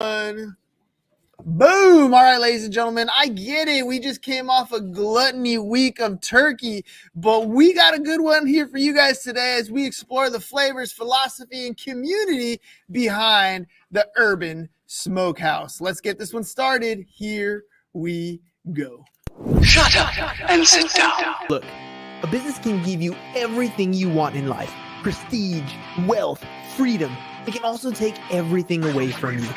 Boom. All right, ladies and gentlemen, I get it. We just came off a gluttony week of turkey, but we got a good one here for you guys today as we explore the flavors, philosophy, and community behind the Urban Smokehouse. Let's get this one started. Here we go. Shut up and sit down. Look, a business can give you everything you want in life. Prestige, wealth, freedom. It can also take everything away from you.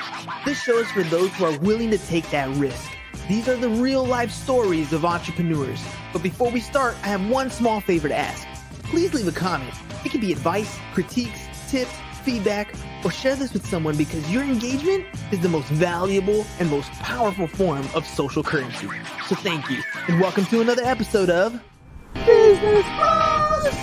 This show is for those who are willing to take that risk. These are the real life stories of entrepreneurs. But before we start, I have one small favor to ask. Please leave a comment. It can be advice, critiques, tips, feedback, or share this with someone because your engagement is the most valuable and most powerful form of social currency. So thank you, and welcome to another episode of Business Boss!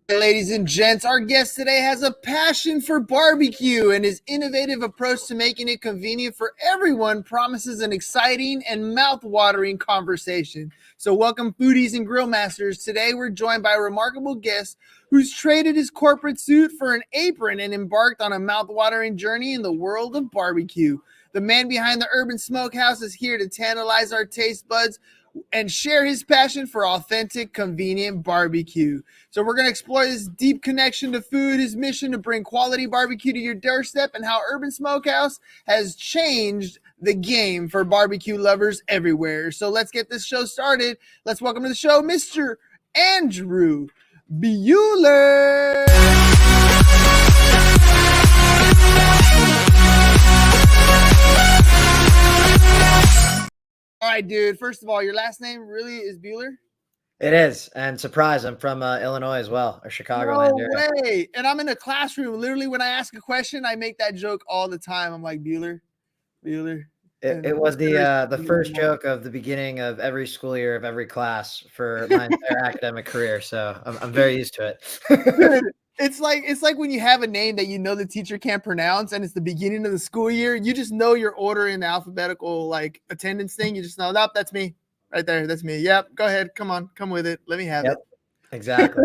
Ladies and gents, our guest today has a passion for barbecue, and his innovative approach to making it convenient for everyone promises an exciting and mouth-watering conversation. So welcome, foodies and grill masters. Today we're joined by a remarkable guest who's traded his corporate suit for an apron and embarked on a mouth-watering journey in the world of barbecue. The man behind the Urban Smokehouse is here to tantalize our taste buds and share his passion for authentic, convenient barbecue. So we're going to explore his deep connection to food, his mission to bring quality barbecue to your doorstep, and how Urban Smokehouse has changed the game for barbecue lovers everywhere. So let's get this show started. Let's welcome to the show, Mr. Andrew Buehler. All right, dude. First of all, your last name really is Buehler? It is. And surprise, I'm from Illinois as well, or Chicagoland area. No way. And I'm in a classroom. Literally, when I ask a question, I make that joke all the time. I'm like, Buehler. It was the first joke of the beginning of every school year of every class for my entire academic career. So I'm very used to it. Dude, it's like when you have a name that you know the teacher can't pronounce and it's the beginning of the school year, you just know your order in the alphabetical like attendance thing. You just know, nope, that's me right there. That's me. Yep. Go ahead. Come on. Come with it. Let me have it. Exactly.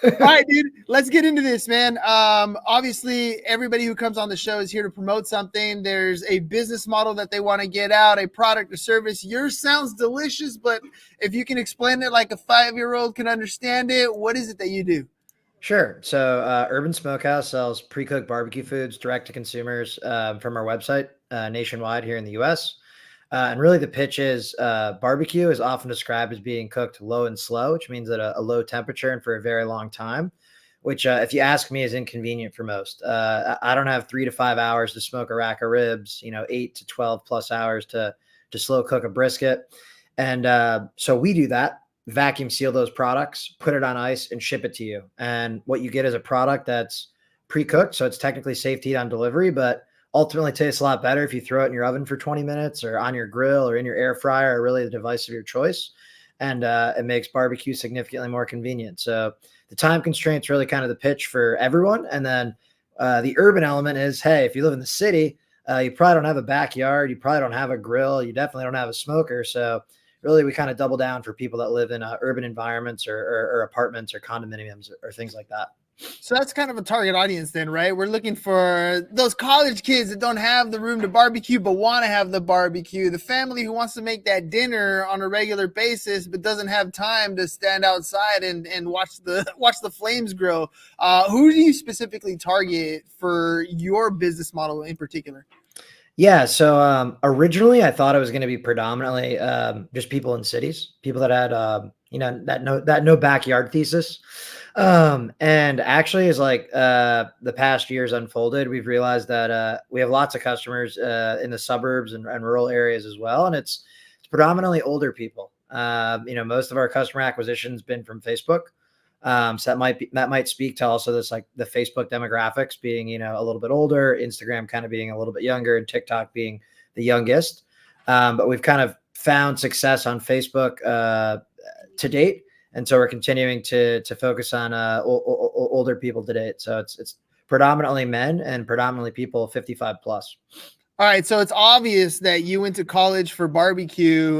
All right, dude, let's get into this, man. Obviously, everybody who comes on the show is here to promote something. There's a business model that they want to get out, a product or service. Yours sounds delicious, but if you can explain it like a 5-year-old can understand it, what is it that you do? Sure. So Urban Smokehouse sells pre-cooked barbecue foods direct to consumers from our website nationwide here in the U.S. And really the pitch is barbecue is often described as being cooked low and slow, which means at a low temperature and for a very long time, which if you ask me is inconvenient for most. I don't have 3 to 5 hours to smoke a rack of ribs, 8 to 12 plus hours to slow cook a brisket. And so we do that. Vacuum seal those products, put it on ice, and ship it to you. And what you get is a product that's pre-cooked, so it's technically safe to eat on delivery, but ultimately tastes a lot better if you throw it in your oven for 20 minutes or on your grill or in your air fryer or really the device of your choice. And it makes barbecue significantly more convenient. So the time constraint's really kind of the pitch for everyone. And then the urban element is, hey, if you live in the city, you probably don't have a backyard. You probably don't have a grill. You definitely don't have a smoker. So really, we kind of double down for people that live in urban environments or apartments or condominiums or things like that. So that's kind of a target audience then, right? We're looking for those college kids that don't have the room to barbecue but want to have the barbecue, the family who wants to make that dinner on a regular basis but doesn't have time to stand outside and watch the flames grow. Who do you specifically target for your business model in particular? Yeah. So originally I thought it was going to be predominantly just people in cities, people that had, that no backyard thesis. And actually as like the past years unfolded, we've realized that we have lots of customers in the suburbs and rural areas as well. And it's predominantly older people. Most of our customer acquisition has been from Facebook. So that might speak to also this, like the Facebook demographics being, a little bit older, Instagram kind of being a little bit younger, and TikTok being the youngest. But we've kind of found success on Facebook to date. And so we're continuing to focus on older people to date. So it's predominantly men and predominantly people 55 plus. All right, so it's obvious that you went to college for barbecue.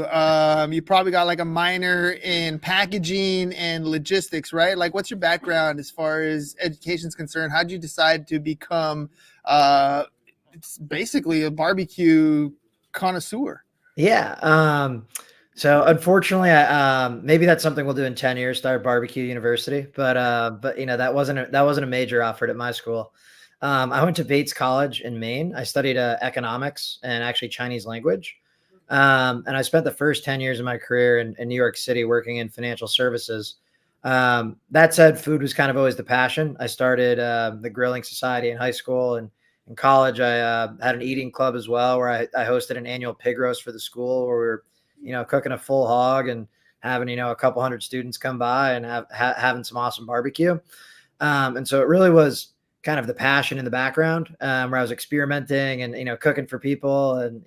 You probably got like a minor in packaging and logistics, right? Like, what's your background as far as education is concerned? How did you decide to become it's basically a barbecue connoisseur. Yeah. So unfortunately, maybe that's something we'll do in 10 years, start barbecue university. But that wasn't a major offered at my school. I went to Bates College in Maine. I studied economics and actually Chinese language. And I spent the first 10 years of my career in New York City working in financial services. That said, food was kind of always the passion. I started the Grilling Society in high school, and in college, I had an eating club as well, where I hosted an annual pig roast for the school, where we were, cooking a full hog and having, a couple hundred students come by and having some awesome barbecue. And so it really was kind of the passion in the background, where I was experimenting and, cooking for people. And,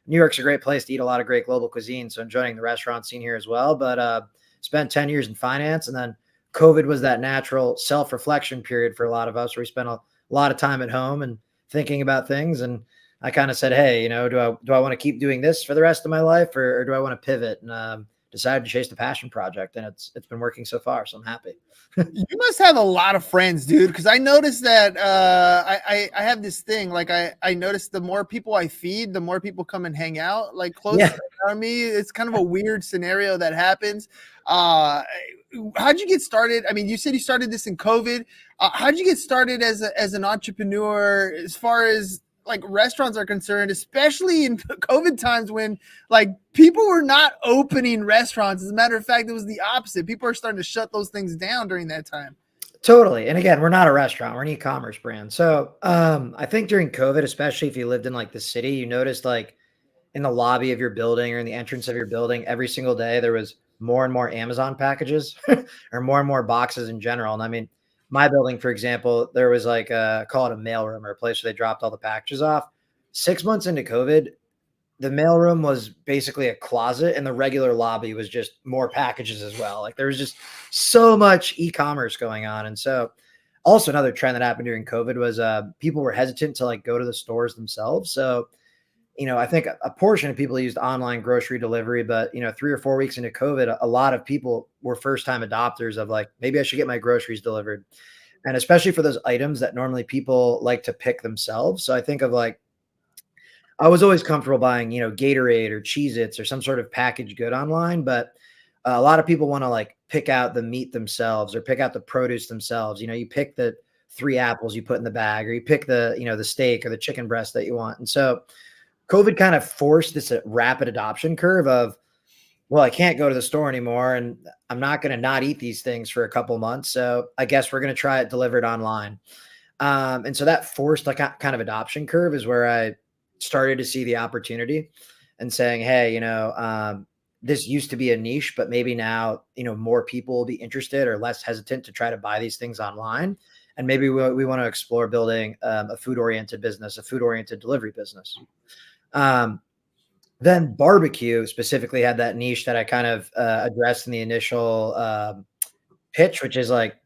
New York's a great place to eat a lot of great global cuisine. So enjoying the restaurant scene here as well. But spent 10 years in finance. And then COVID was that natural self-reflection period for a lot of us, where we spent a lot of time at home and thinking about things. And I kind of said, hey, do I want to keep doing this for the rest of my life, or do I want to pivot? And decided to chase the passion project, and it's been working so far. So I'm happy. You must have a lot of friends, dude. Because I noticed that I have this thing. Like I noticed the more people I feed, the more people come and hang out. Like close around me. It's kind of a weird scenario that happens. How'd you get started? I mean, you said you started this in COVID. How'd you get started as an entrepreneur, as far as like restaurants are concerned, especially in COVID times when like people were not opening restaurants? As a matter of fact, it was the opposite. People are starting to shut those things down during that time. Totally. And again, we're not a restaurant, we're an e-commerce brand. So I think during COVID, especially if you lived in like the city, you noticed like in the lobby of your building or in the entrance of your building, every single day there was more and more Amazon packages or more and more boxes in general. And I mean, my building, for example, there was like call it a mailroom, or a place where they dropped all the packages off. 6 months into COVID, the mailroom was basically a closet, and the regular lobby was just more packages as well. Like there was just so much e-commerce going on. And so also another trend that happened during COVID was people were hesitant to like go to the stores themselves. So I think a portion of people used online grocery delivery, but 3 or 4 weeks into COVID, a lot of people were first-time adopters of like, maybe I should get my groceries delivered. And especially for those items that normally people like to pick themselves. So I think of like, I was always comfortable buying, Gatorade or Cheez-Its or some sort of packaged good online, but a lot of people want to like pick out the meat themselves or pick out the produce themselves. You pick the 3 apples you put in the bag, or you pick the, the steak or the chicken breast that you want. And so COVID kind of forced this rapid adoption curve of, well, I can't go to the store anymore, and I'm not going to not eat these things for a couple months. So I guess we're going to try it delivered online. And so that forced like kind of adoption curve is where I started to see the opportunity and saying, hey, this used to be a niche, but maybe now, more people will be interested or less hesitant to try to buy these things online. And maybe we want to explore building a food-oriented business, a food-oriented delivery business. Then barbecue specifically had that niche that I kind of addressed in the initial pitch, which is like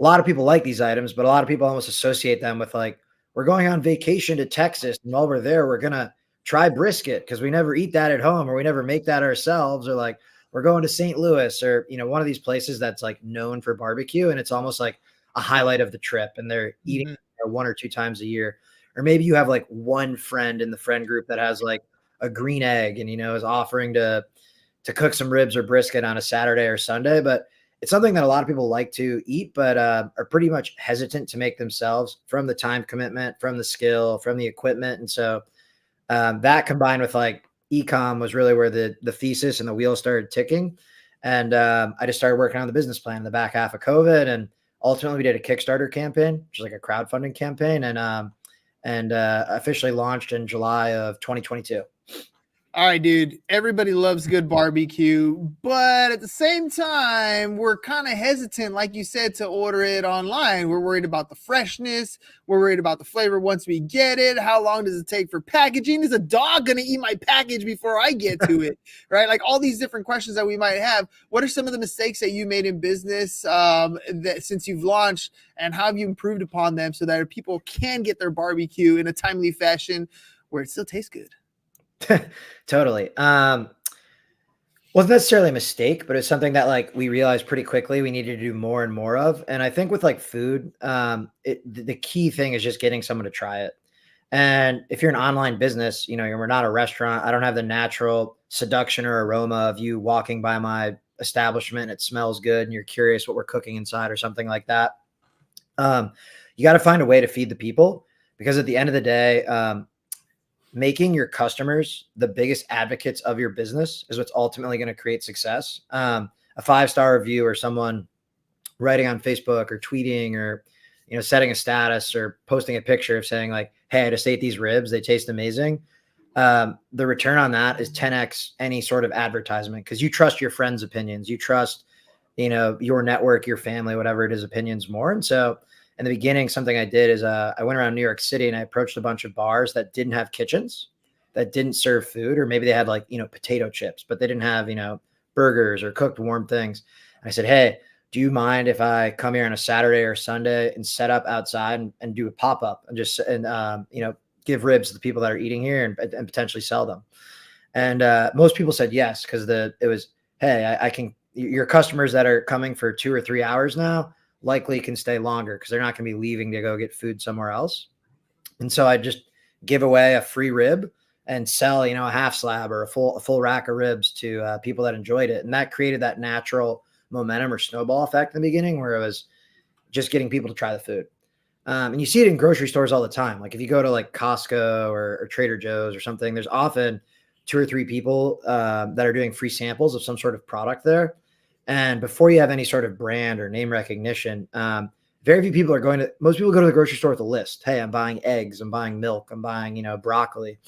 a lot of people like these items, but a lot of people almost associate them with like, we're going on vacation to Texas, and while we're there, we're going to try brisket because we never eat that at home, or we never make that ourselves, or like we're going to St. Louis, or, one of these places that's like known for barbecue. And it's almost like a highlight of the trip, and they're eating 1 or 2 times a year. Or maybe you have like one friend in the friend group that has like a green egg and, is offering to cook some ribs or brisket on a Saturday or Sunday. But it's something that a lot of people like to eat, but are pretty much hesitant to make themselves, from the time commitment, from the skill, from the equipment. And so that combined with like e-com was really where the thesis and the wheels started ticking. And I just started working on the business plan in the back half of COVID. And ultimately we did a Kickstarter campaign, which is like a crowdfunding campaign, and officially launched in July of 2022. All right, dude. Everybody loves good barbecue, but at the same time, we're kind of hesitant, like you said, to order it online. We're worried about the freshness. We're worried about the flavor once we get it. How long does it take for packaging? Is a dog going to eat my package before I get to it? Right? Like all these different questions that we might have. What are some of the mistakes that you made in business that since you've launched, and how have you improved upon them so that people can get their barbecue in a timely fashion where it still tastes good? Totally. Wasn't necessarily a mistake, but it's something that like we realized pretty quickly we needed to do more and more of. And I think with like food, the key thing is just getting someone to try it. And if you're an online business, we're not a restaurant. I don't have the natural seduction or aroma of you walking by my establishment and it smells good and you're curious what we're cooking inside or something like that. You got to find a way to feed the people, because at the end of the day, making your customers the biggest advocates of your business is what's ultimately going to create success. A 5-star review or someone writing on Facebook or tweeting or, setting a status or posting a picture of saying like, hey, I just ate these ribs, they taste amazing. The return on that is 10x any sort of advertisement, because you trust your friends' opinions. You trust, your network, your family, whatever it is, opinions more. And so in the beginning, something I did is I went around New York City and I approached a bunch of bars that didn't have kitchens, that didn't serve food, or maybe they had like, potato chips, but they didn't have, burgers or cooked warm things. And I said, hey, do you mind if I come here on a Saturday or Sunday and set up outside and do a pop-up and just, give ribs to the people that are eating here and potentially sell them? And most people said yes, because it was, hey, I can, your customers that are coming for 2 or 3 hours now likely can stay longer because they're not going to be leaving to go get food somewhere else. And so I just give away a free rib and sell, a half slab or a full rack of ribs to people that enjoyed it. And that created that natural momentum or snowball effect in the beginning, where it was just getting people to try the food. And you see it in grocery stores all the time. Like if you go to like Costco or Trader Joe's or something, there's often 2 or 3 people that are doing free samples of some sort of product there. And before you have any sort of brand or name recognition, very few people most people go to the grocery store with a list. Hey, I'm buying eggs, I'm buying milk, I'm buying, broccoli.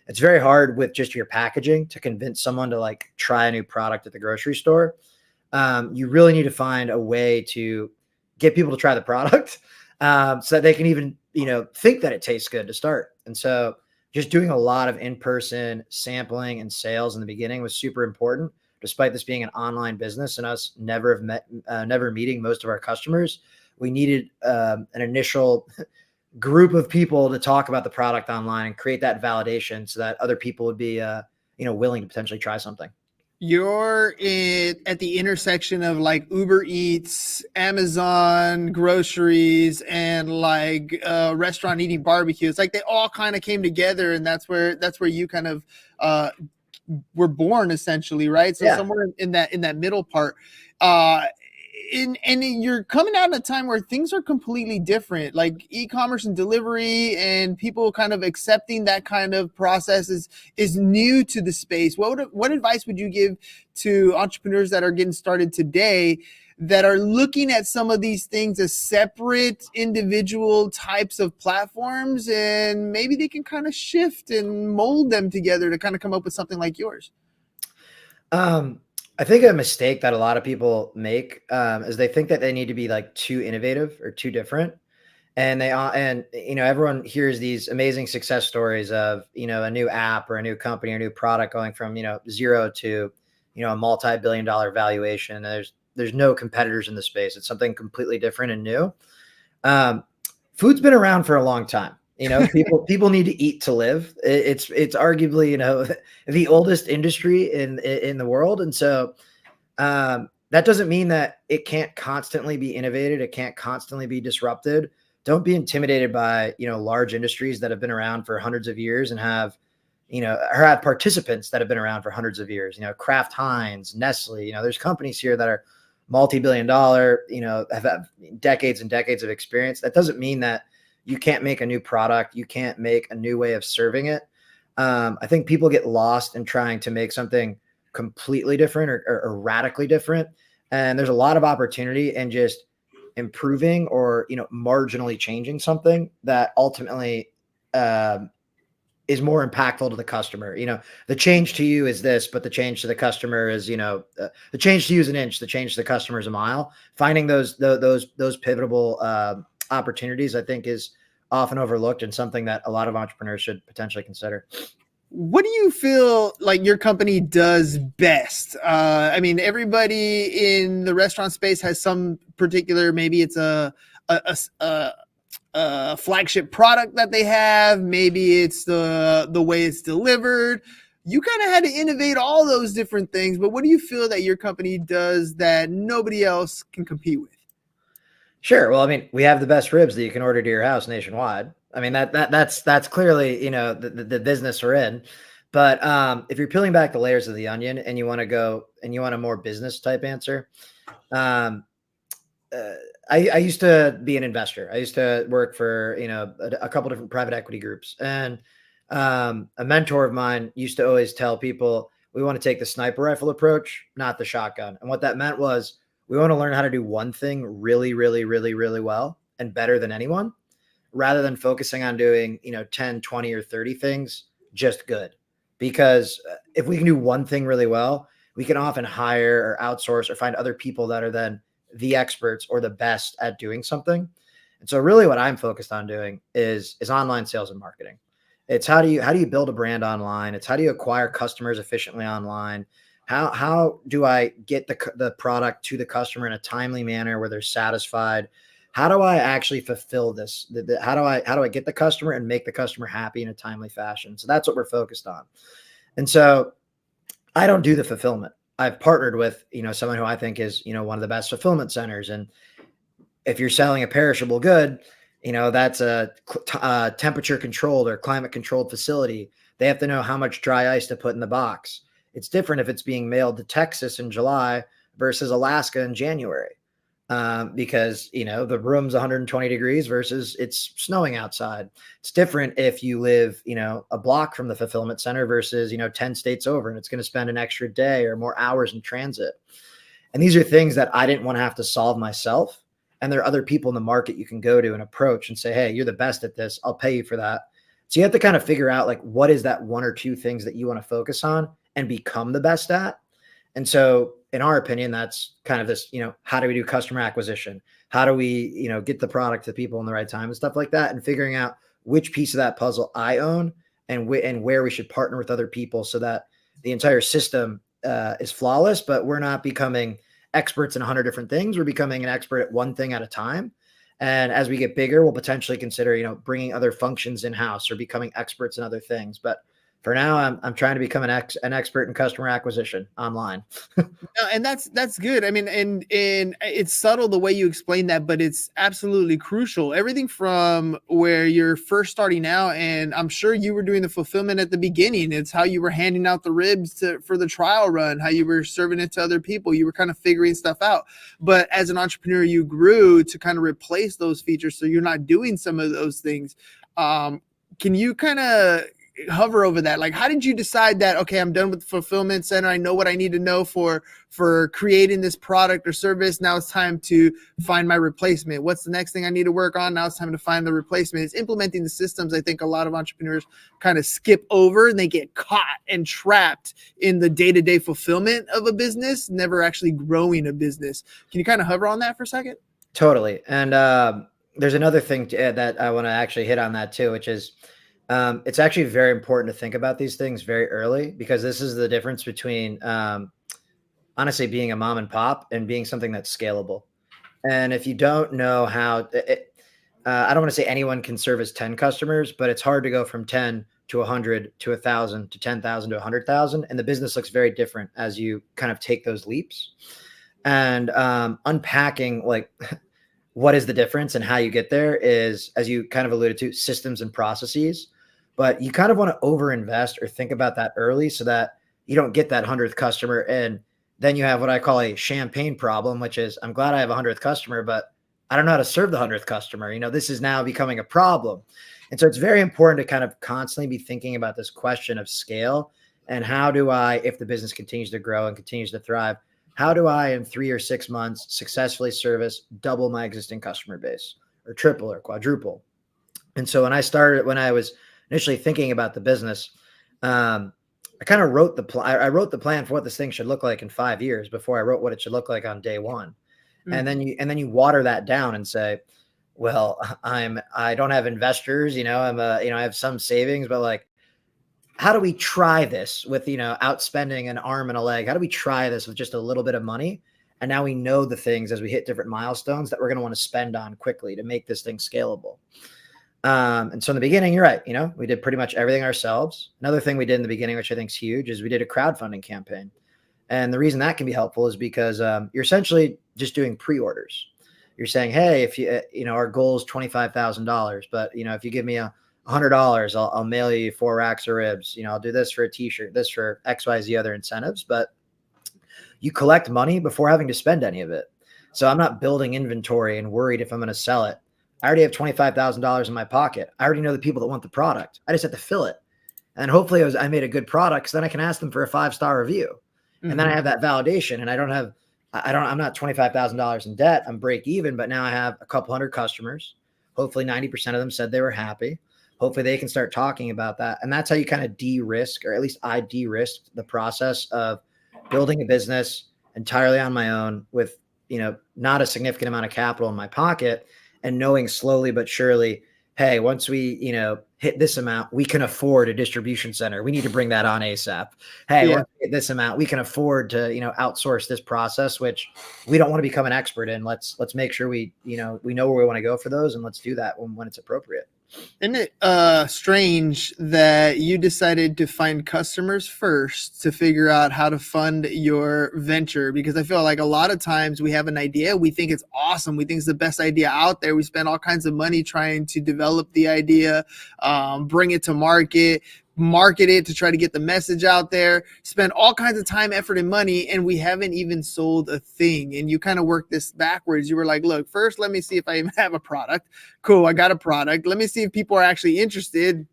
It's very hard with just your packaging to convince someone to like try a new product at the grocery store. You really need to find a way to get people to try the product so that they can even, think that it tastes good to start. And so just doing a lot of in-person sampling and sales in the beginning was super important. Despite this being an online business and us never meeting most of our customers, we needed an initial group of people to talk about the product online and create that validation so that other people would be, willing to potentially try something. You're at the intersection of like Uber Eats, Amazon groceries, and like restaurant eating barbecue. It's like they all kind of came together, and that's where you kind of were born, essentially, right? So somewhere in that middle part, and you're coming out in a time where things are completely different, like e-commerce and delivery, and people kind of accepting that kind of process is new to the space. What advice would you give to entrepreneurs that are getting started today, that are looking at some of these things as separate individual types of platforms, and maybe they can kind of shift and mold them together to kind of come up with something like yours? I think a mistake that a lot of people make is they think that they need to be like too innovative or too different. And everyone hears these amazing success stories of, a new app or a new company or a new product going from, 0 to, a multi-billion-dollar valuation. There's no competitors in the space. It's something completely different and new. Food's been around for a long time. People need to eat to live. It's arguably, the oldest industry in the world. And so that doesn't mean that it can't constantly be innovated. It can't constantly be disrupted. Don't be intimidated by, large industries that have been around for hundreds of years and have participants that have been around for hundreds of years. Kraft Heinz, Nestle, there's companies here that are multi-billion-dollar, have decades and decades of experience. That doesn't mean that you can't make a new product. You can't make a new way of serving it. I think people get lost in trying to make something completely different or radically different. And there's a lot of opportunity in just improving or, marginally changing something that ultimately is more impactful to the customer. The change to you is this, but the change to the customer is, the change to you is an inch, the change to the customer is a mile. Finding those pivotable opportunities, I think, is often overlooked and something that a lot of entrepreneurs should potentially consider. What do you feel like your company does best? Everybody in the restaurant space has some particular, maybe it's a flagship product that they have. Maybe it's the way it's delivered. You kind of had to innovate all those different things, but what do you feel that your company does that nobody else can compete with? Sure. Well, we have the best ribs that you can order to your house nationwide. I mean, that's clearly, the business we're in. But if you're peeling back the layers of the onion and you want a more business type answer, um, I used to be an investor. I used to work for, a couple different private equity groups. And a mentor of mine used to always tell people, we want to take the sniper rifle approach, not the shotgun. And what that meant was we want to learn how to do one thing really, really, really, really well and better than anyone, rather than focusing on doing, 10, 20, or 30 things just good. Because if we can do one thing really well, we can often hire or outsource or find other people that are then the experts or the best at doing something. And so really what I'm focused on doing is online sales and marketing. It's how do you build a brand online? It's how do you acquire customers efficiently online? How do I get the product to the customer in a timely manner where they're satisfied? How do I actually fulfill this? How do I get the customer and make the customer happy in a timely fashion? So that's what we're focused on. And so I don't do the fulfillment. I've partnered with, someone who I think is, one of the best fulfillment centers. And if you're selling a perishable good, that's a temperature controlled or climate controlled facility. They have to know how much dry ice to put in the box. It's different if it's being mailed to Texas in July versus Alaska in January. Because, the room's 120 degrees versus it's snowing outside. It's different if you live, a block from the fulfillment center versus, 10 states over, and it's going to spend an extra day or more hours in transit. And these are things that I didn't want to have to solve myself. And there are other people in the market you can go to and approach and say, hey, you're the best at this. I'll pay you for that. So you have to kind of figure out, like, what is that one or two things that you want to focus on and become the best at. And so in our opinion, that's kind of this, how do we do customer acquisition? How do we, get the product to people in the right time and stuff like that, and figuring out which piece of that puzzle I own and where we should partner with other people so that the entire system is flawless, but we're not becoming experts in 100 different things. We're becoming an expert at one thing at a time. And as we get bigger, we'll potentially consider, bringing other functions in-house or becoming experts in other things. But for now, I'm trying to become an expert in customer acquisition online. No, and that's good. I mean, and it's subtle the way you explain that, but it's absolutely crucial. Everything from where you're first starting out, and I'm sure you were doing the fulfillment at the beginning. It's how you were handing out the ribs for the trial run, how you were serving it to other people. You were kind of figuring stuff out. But as an entrepreneur, you grew to kind of replace those features, so you're not doing some of those things. Can you kind of hover over that? Like, how did you decide that, okay, I'm done with the fulfillment center, I know what I need to know for creating this product or service, now it's time to find my replacement? What's the next thing I need to work on? Now it's time to find the replacement. It's implementing the systems I think a lot of entrepreneurs kind of skip over, and they get caught and trapped in the day-to-day fulfillment of a business, never actually growing a business. Can you kind of hover on that for a second? Totally. And there's another thing that I want to actually hit on that too, which is it's actually very important to think about these things very early, because this is the difference between honestly being a mom and pop and being something that's scalable. And if you don't know how, I don't want to say anyone can service 10 customers, but it's hard to go from 10 to 100 to 1,000 to 10,000 to 100,000. And the business looks very different as you kind of take those leaps. And unpacking, like, what is the difference and how you get there is, as you kind of alluded to, systems and processes. But you kind of want to overinvest or think about that early so that you don't get that 100th customer. And then you have what I call a champagne problem, which is, I'm glad I have a 100th customer, but I don't know how to serve the 100th customer. This is now becoming a problem. And so it's very important to kind of constantly be thinking about this question of scale, and how do I, if the business continues to grow and continues to thrive, how do I in 3 or 6 months successfully service double my existing customer base, or triple or quadruple? And so when I was initially thinking about the business, I kind of wrote the plan. I wrote the plan for what this thing should look like in 5 years before I wrote what it should look like on day one. And then you water that down and say, well, I don't have investors, I have some savings, but like, how do we try this with, outspending an arm and a leg? How do we try this with just a little bit of money? And now we know the things as we hit different milestones that we're going to want to spend on quickly to make this thing scalable. And so in the beginning, you're right. We did pretty much everything ourselves. Another thing we did in the beginning, which I think is huge, is we did a crowdfunding campaign. And the reason that can be helpful is because you're essentially just doing pre-orders. you're saying, hey, if our goal is $25,000, but if you give me $100, I'll mail you 4 racks of ribs. I'll do this for a t-shirt, this for XYZ other incentives, but you collect money before having to spend any of it. So I'm not building inventory and worried if I'm going to sell it. I already have $25,000 in my pocket. I already know the people that want the product. I just have to fill it. And hopefully I made a good product. So then I can ask them for a 5-star review. Mm-hmm. And then I have that validation, and I'm not $25,000 in debt. I'm break even, but now I have a couple hundred customers. Hopefully 90% of them said they were happy. Hopefully they can start talking about that. And that's how you kind of de-risk, or at least I de-risked the process of building a business entirely on my own with, not a significant amount of capital in my pocket, and knowing slowly but surely, hey, once we, hit this amount, we can afford a distribution center. We need to bring that on ASAP. Hey, once we hit this amount, we can afford to, outsource this process, which we don't want to become an expert in. Let's make sure we know where we want to go for those, and let's do that when it's appropriate. Isn't it strange that you decided to find customers first to figure out how to fund your venture? Because I feel like a lot of times we have an idea, we think it's awesome, we think it's the best idea out there. We spend all kinds of money trying to develop the idea, bring it to market it to try to get the message out there, spend all kinds of time, effort, and money, and we haven't even sold a thing. And you kind of work this backwards. You were like, look, first, let me see if I even have a product. Cool, I got a product. Let me see if people are actually interested.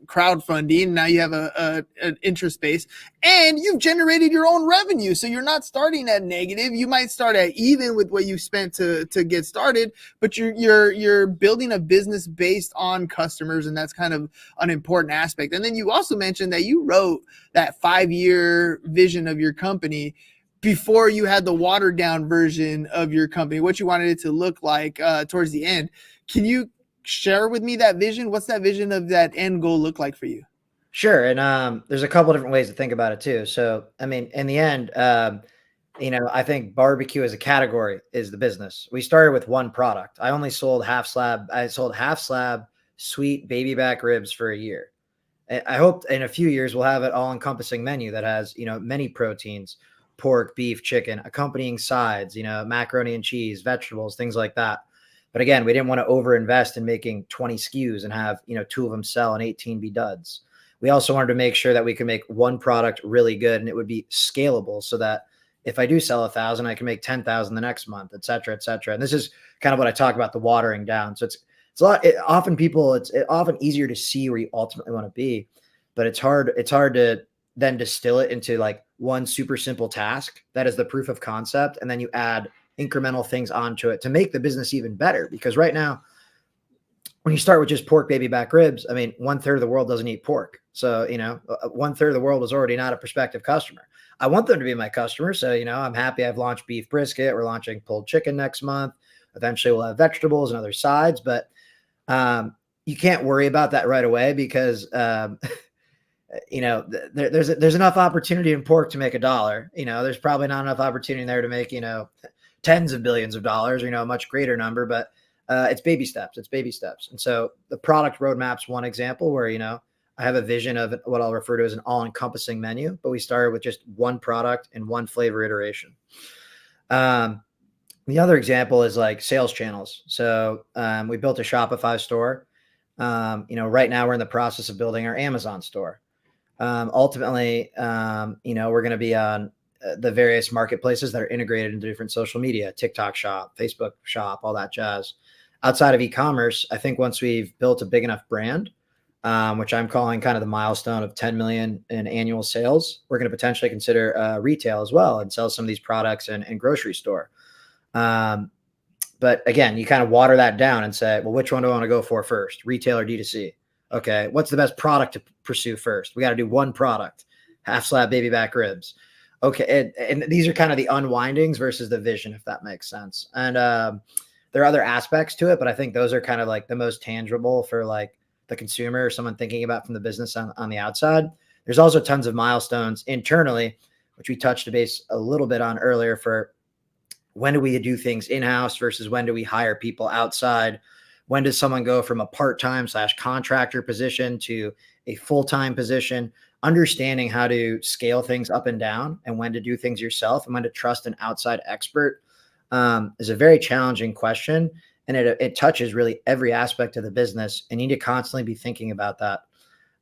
Crowdfunding. Now you have an interest base, and you've generated your own revenue. So you're not starting at negative. You might start at even with what you spent to get started, but you're building a business based on customers, and that's kind of an important aspect. And then you also mentioned that you wrote that 5-year vision of your company before you had the watered down version of your company, what you wanted it to look like towards the end. Can you share with me that vision? What's that vision of that end goal look like for you? Sure. And there's a couple different ways to think about it too. So, I mean, in the end, I think barbecue as a category is the business. We started with one product. I only sold half slab. I sold half slab sweet baby back ribs for a year. I hope in a few years we'll have an all encompassing menu that has, many proteins, pork, beef, chicken, accompanying sides, macaroni and cheese, vegetables, things like that. But again, we didn't want to overinvest in making 20 SKUs and have, 2 of them sell and 18 be duds. We also wanted to make sure that we could make one product really good and it would be scalable so that if I do sell 1,000, I can make 10,000 the next month, et cetera, et cetera. And this is kind of what I talk about, the watering down. So it's a lot. It's often easier to see where you ultimately want to be, but it's hard to then distill it into like one super simple task that is the proof of concept. And then you add incremental things onto it to make the business even better. Because right now, when you start with just pork baby back ribs, I mean, 1/3 of the world doesn't eat pork. So, 1/3 of the world is already not a prospective customer. I want them to be my customer. So, I'm happy I've launched beef brisket. We're launching pulled chicken next month. Eventually we'll have vegetables and other sides, but you can't worry about that right away because, there's enough opportunity in pork to make $1. There's probably not enough opportunity there to make, tens of billions of dollars, a much greater number, but it's baby steps. And so the product roadmap's one example where, I have a vision of what I'll refer to as an all-encompassing menu, but we started with just one product and one flavor iteration. The other example is like sales channels. So we built a Shopify store. Right now we're in the process of building our Amazon store. Ultimately, we're going to be on the various marketplaces that are integrated into different social media, TikTok shop, Facebook shop, all that jazz. Outside of e-commerce, I think once we've built a big enough brand, which I'm calling kind of the milestone of 10 million in annual sales, we're going to potentially consider retail as well and sell some of these products in grocery store. But again, you kind of water that down and say, well, which one do I want to go for first, retail or D2C? Okay, what's the best product to pursue first? We got to do one product, half slab baby back ribs. Okay, and these are kind of the unwindings versus the vision, if that makes sense. And there are other aspects to it, but I think those are kind of like the most tangible for like the consumer or someone thinking about from the business on the outside. There's also tons of milestones internally, which we touched base a little bit on earlier for when do we do things in-house versus when do we hire people outside? When does someone go from a part-time / contractor position to a full-time position? Understanding how to scale things up and down and when to do things yourself and when to trust an outside expert is a very challenging question. And it touches really every aspect of the business. And you need to constantly be thinking about that.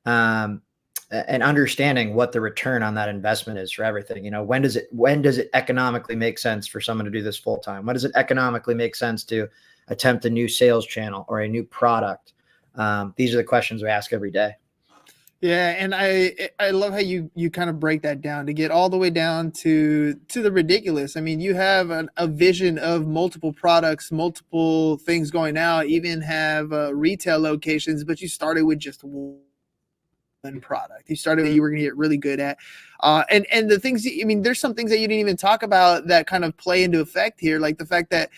And understanding what the return on that investment is for everything. You know, when does it economically make sense for someone to do this full time? When does it economically make sense to attempt a new sales channel or a new product? These are the questions we ask every day. Yeah, and I love how you kind of break that down to get all the way down to the ridiculous. I mean, you have a vision of multiple products, multiple things going out, even have retail locations, but you started with just one product. You started that you were going to get really good at. And the things, I mean, there's some things that you didn't even talk about that kind of play into effect here, like the fact that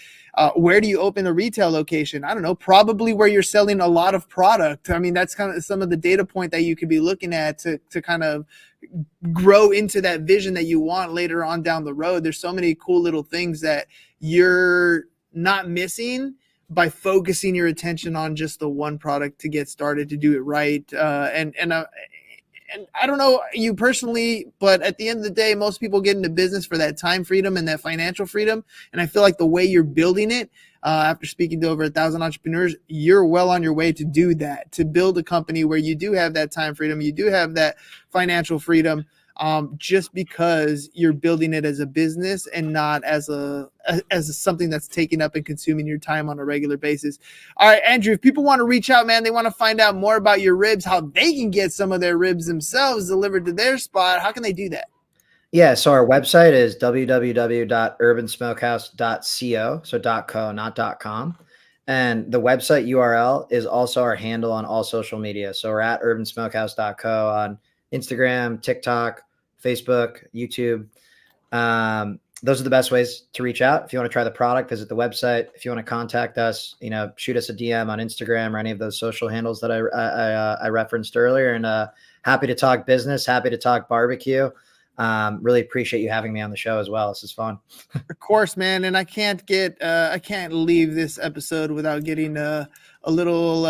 where do you open a retail location? I don't know, probably where you're selling a lot of product. I mean, that's kind of some of the data point that you could be looking at to kind of grow into that vision that you want later on down the road. There's so many cool little things that you're not missing by focusing your attention on just the one product to get started, to do it right. And I don't know you personally, but at the end of the day, most people get into business for that time freedom and that financial freedom. And I feel like the way you're building it, after speaking to over 1,000 entrepreneurs, you're well on your way to do that, to build a company where you do have that time freedom, you do have that financial freedom, just because you're building it as a business and not as something that's taking up and consuming your time on a regular basis. All right, Andrew, if people want to reach out, man, they want to find out more about your ribs, how they can get some of their ribs themselves delivered to their spot, how can they do that? Yeah, so our website is www.urbansmokehouse.co, so .co, not .com. And the website URL is also our handle on all social media. So we're at urbansmokehouse.co on Instagram, TikTok, Facebook, YouTube. Those are the best ways to reach out. If you want to try the product, visit the website. If you want to contact us, you know, shoot us a DM on Instagram or any of those social handles that I referenced earlier. And happy to talk business, happy to talk barbecue. Really appreciate you having me on the show as well. This is fun. Of course, man. And I can't leave this episode without getting a little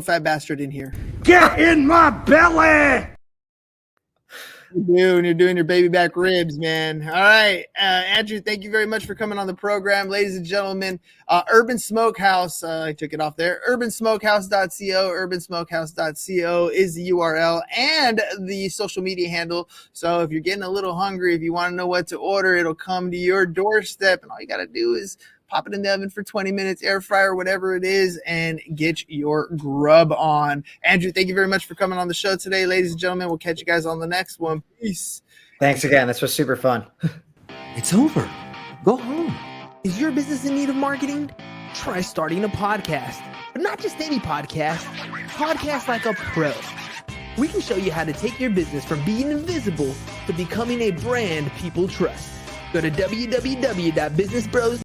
fat bastard in here. Get in my belly! You're doing your baby back ribs, man. All right, Andrew, thank you very much for coming on the program. Ladies and gentlemen, Urban Smokehouse, I took it off there, urbansmokehouse.co, urbansmokehouse.co is the URL and the social media handle. So if you're getting a little hungry, if you want to know what to order, it'll come to your doorstep, and all you got to do is pop it in the oven for 20 minutes, air fryer, whatever it is, and get your grub on. Andrew, thank you very much for coming on the show today. Ladies and gentlemen, we'll catch you guys on the next one. Peace. Thanks again. This was super fun. It's over. Go home. Is your business in need of marketing? Try starting a podcast. But not just any podcast. Podcast like a pro. We can show you how to take your business from being invisible to becoming a brand people trust. Go to www.businessbros.com.